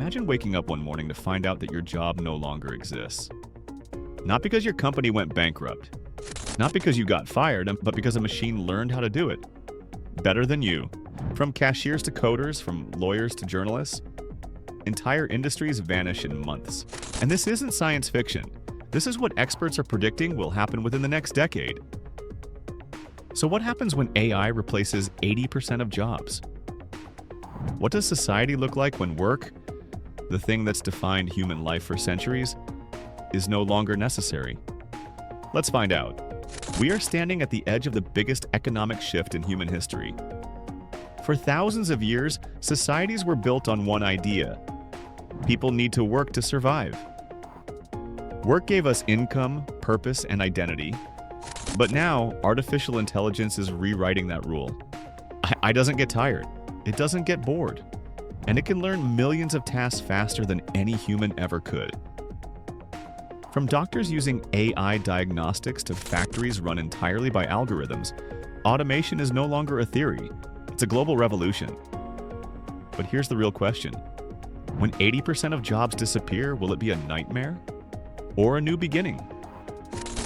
Imagine waking up one morning to find out that your job no longer exists. Not because your company went bankrupt, not because you got fired, but because a machine learned how to do it better than you. From cashiers to coders, from lawyers to journalists, entire industries vanish in months. And this isn't science fiction. This is what experts are predicting will happen within the next decade. So what happens when AI replaces 80% of jobs? What does society look like when work, the thing that's defined human life for centuries, is no longer necessary? Let's find out. We are standing at the edge of the biggest economic shift in human history. For thousands of years, societies were built on one idea: people need to work to survive. Work gave us income, purpose, and identity. But now, artificial intelligence is rewriting that rule. AI doesn't get tired. It doesn't get bored. And it can learn millions of tasks faster than any human ever could. From doctors using AI diagnostics to factories run entirely by algorithms, automation is no longer a theory. It's a global revolution. But here's the real question. When 80% of jobs disappear, will it be a nightmare or a new beginning?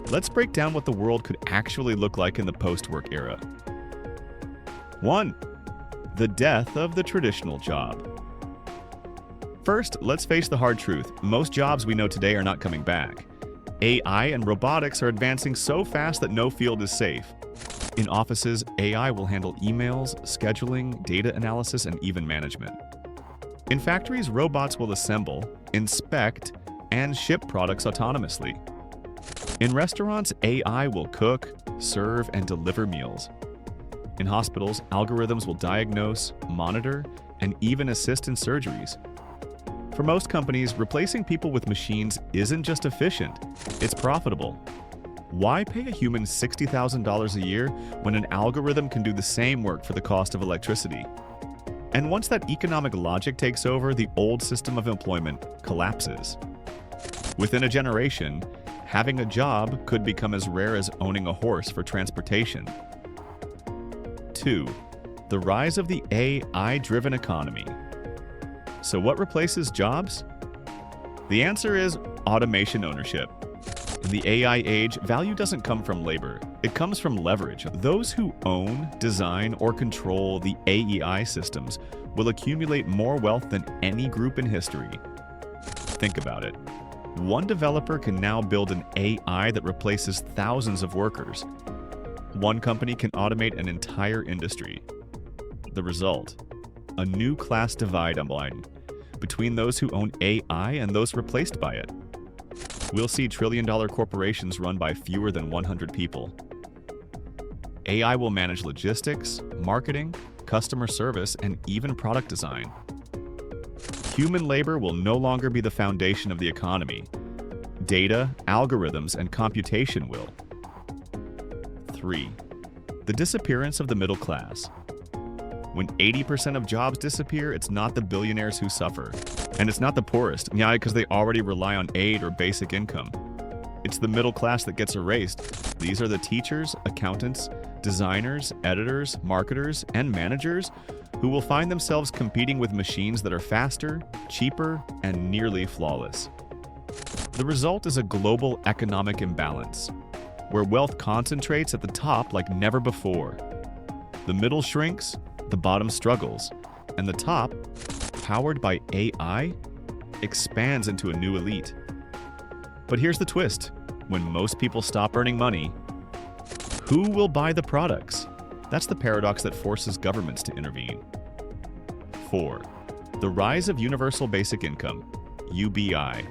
Let's break down what the world could actually look like in the post-work era. 1. The death of the traditional job. First, let's face the hard truth. Most jobs we know today are not coming back. AI and robotics are advancing so fast that no field is safe. In offices, AI will handle emails, scheduling, data analysis, and even management. In factories, robots will assemble, inspect, and ship products autonomously. In restaurants, AI will cook, serve, and deliver meals. In hospitals, algorithms will diagnose, monitor, and even assist in surgeries. For most companies, replacing people with machines isn't just efficient, it's profitable. Why pay a human $60,000 a year when an algorithm can do the same work for the cost of electricity? And once that economic logic takes over, the old system of employment collapses. Within a generation, having a job could become as rare as owning a horse for transportation. 2. The rise of the AI-driven economy. So what replaces jobs? The answer is automation ownership. In the AI age, value doesn't come from labor. It comes from leverage. Those who own, design, or control the AEI systems will accumulate more wealth than any group in history. Think about it. One developer can now build an AI that replaces thousands of workers. One company can automate an entire industry. The result? A new class divide between those who own AI and those replaced by it. We'll see trillion-dollar corporations run by fewer than 100 people. AI will manage logistics, marketing, customer service, and even product design. Human labor will no longer be the foundation of the economy. Data, algorithms, and computation will. 3. The disappearance of the middle class. When 80% of jobs disappear, it's not the billionaires who suffer. And it's not the poorest, because they already rely on aid or basic income. It's the middle class that gets erased. These are the teachers, accountants, designers, editors, marketers, and managers who will find themselves competing with machines that are faster, cheaper, and nearly flawless. The result is a global economic imbalance, where wealth concentrates at the top like never before. The middle shrinks, the bottom struggles, and the top, powered by AI, expands into a new elite. But here's the twist. When most people stop earning money, who will buy the products? That's the paradox that forces governments to intervene. 4. The rise of Universal Basic Income, UBI.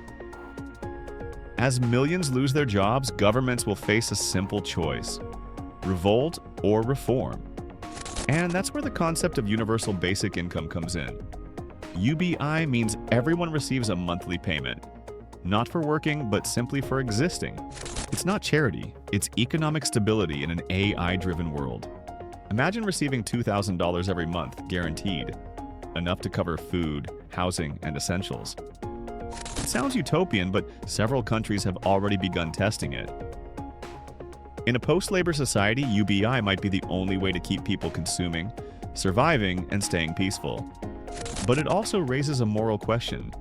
As millions lose their jobs, governments will face a simple choice: revolt or reform. And that's where the concept of universal basic income comes in. UBI means everyone receives a monthly payment, not for working, but simply for existing. It's not charity, it's economic stability in an AI-driven world. Imagine receiving $2,000 every month, guaranteed, enough to cover food, housing, and essentials. It sounds utopian, but several countries have already begun testing it. In a post-labor society, UBI might be the only way to keep people consuming, surviving, and staying peaceful. But it also raises a moral question.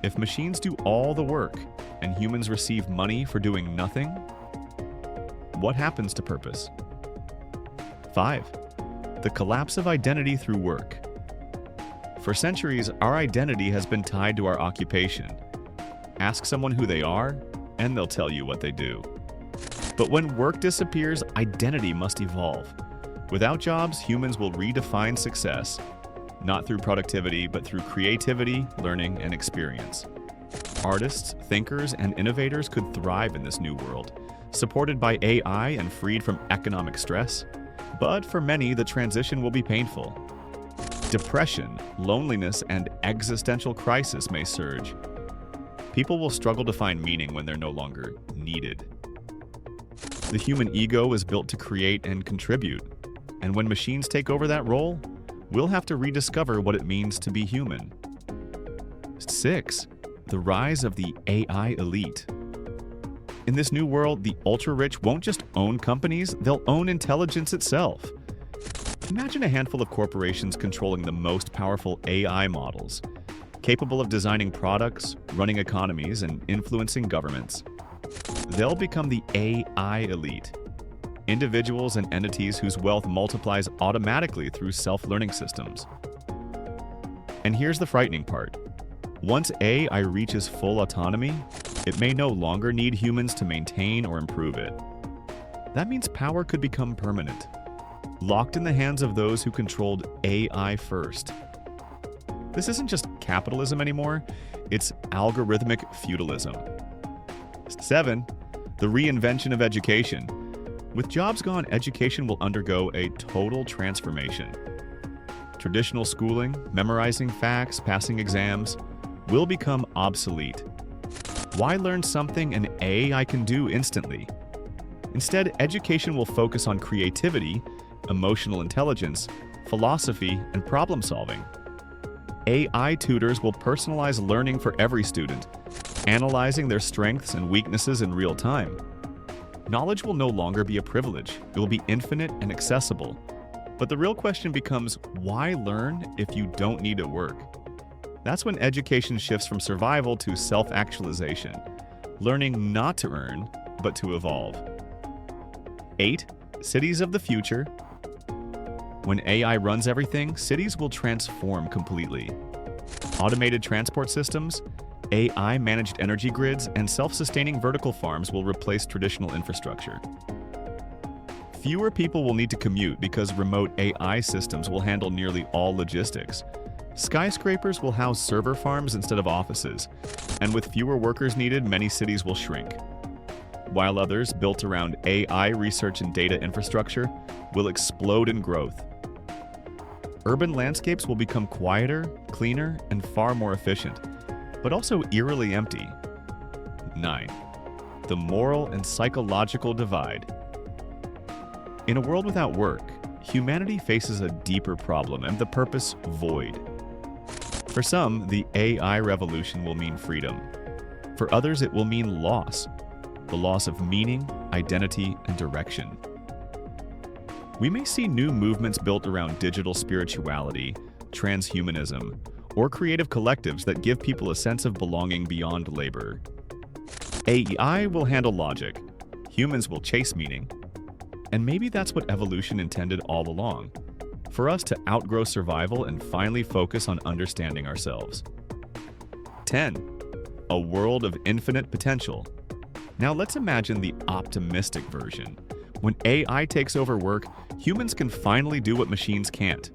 If machines do all the work and humans receive money for doing nothing, what happens to purpose? 5. The collapse of identity through work. For centuries, our identity has been tied to our occupation. Ask someone who they are, and they'll tell you what they do. But when work disappears, identity must evolve. Without jobs, humans will redefine success, not through productivity, but through creativity, learning, and experience. Artists, thinkers, and innovators could thrive in this new world, supported by AI and freed from economic stress. But for many, the transition will be painful. Depression, loneliness, and existential crisis may surge. People will struggle to find meaning when they're no longer needed. The human ego is built to create and contribute, and when machines take over that role, we'll have to rediscover what it means to be human. 6. The rise of the AI elite. In this new world, the ultra-rich won't just own companies, they'll own intelligence itself. Imagine a handful of corporations controlling the most powerful AI models, capable of designing products, running economies, and influencing governments. They'll become the AI elite, individuals and entities whose wealth multiplies automatically through self-learning systems. And here's the frightening part. Once AI reaches full autonomy, it may no longer need humans to maintain or improve it. That means power could become permanent, locked in the hands of those who controlled AI first. This isn't just capitalism anymore, it's algorithmic feudalism. 7. The reinvention of education. With jobs gone, education will undergo a total transformation. Traditional schooling, memorizing facts, passing exams, will become obsolete. Why learn something an AI can do instantly? Instead, education will focus on creativity, emotional intelligence, philosophy, and problem solving. AI tutors will personalize learning for every student, analyzing their strengths and weaknesses in real time. Knowledge will no longer be a privilege. It will be infinite and accessible. But the real question becomes, why learn if you don't need to work? That's when education shifts from survival to self-actualization, learning not to earn, but to evolve. 8. Cities of the future. When AI runs everything, cities will transform completely. Automated transport systems, AI-managed energy grids, and self-sustaining vertical farms will replace traditional infrastructure. Fewer people will need to commute because remote AI systems will handle nearly all logistics. Skyscrapers will house server farms instead of offices, and with fewer workers needed, many cities will shrink. While others, built around AI research and data infrastructure, will explode in growth. Urban landscapes will become quieter, cleaner, and far more efficient, but also eerily empty. 9. The moral and psychological divide. In a world without work, humanity faces a deeper problem and the purpose void. For some, the AI revolution will mean freedom. For others, it will mean loss, the loss of meaning, identity, and direction. We may see new movements built around digital spirituality, transhumanism, or creative collectives that give people a sense of belonging beyond labor. AI will handle logic, humans will chase meaning, and maybe that's what evolution intended all along, for us to outgrow survival and finally focus on understanding ourselves. 10. A world of infinite potential. Now let's imagine the optimistic version. When AI takes over work, humans can finally do what machines can't.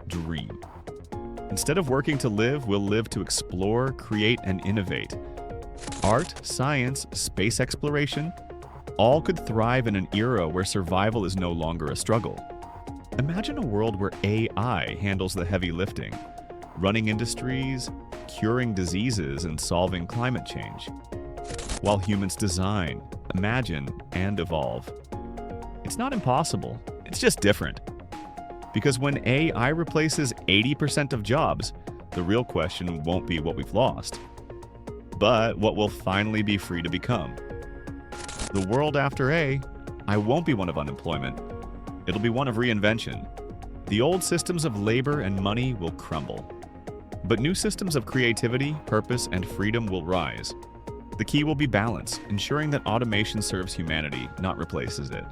Dream. Instead of working to live, we'll live to explore, create, and innovate. Art, science, space exploration, all could thrive in an era where survival is no longer a struggle. Imagine a world where AI handles the heavy lifting, running industries, curing diseases, and solving climate change, while humans design, imagine, and evolve. It's not impossible, it's just different. Because when AI replaces 80% of jobs, the real question won't be what we've lost, but what we'll finally be free to become. The world after AI won't be one of unemployment. It'll be one of reinvention. The old systems of labor and money will crumble, But new systems of creativity, purpose, and freedom will rise. The key will be balance, ensuring that automation serves humanity, not replaces it.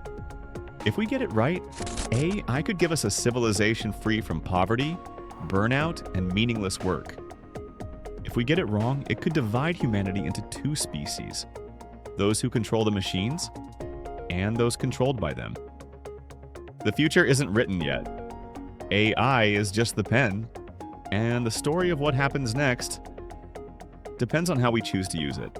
If we get it right, AI could give us a civilization free from poverty, burnout, and meaningless work. If we get it wrong, it could divide humanity into two species: those who control the machines and those controlled by them. The future isn't written yet. AI is just the pen, and the story of what happens next depends on how we choose to use it.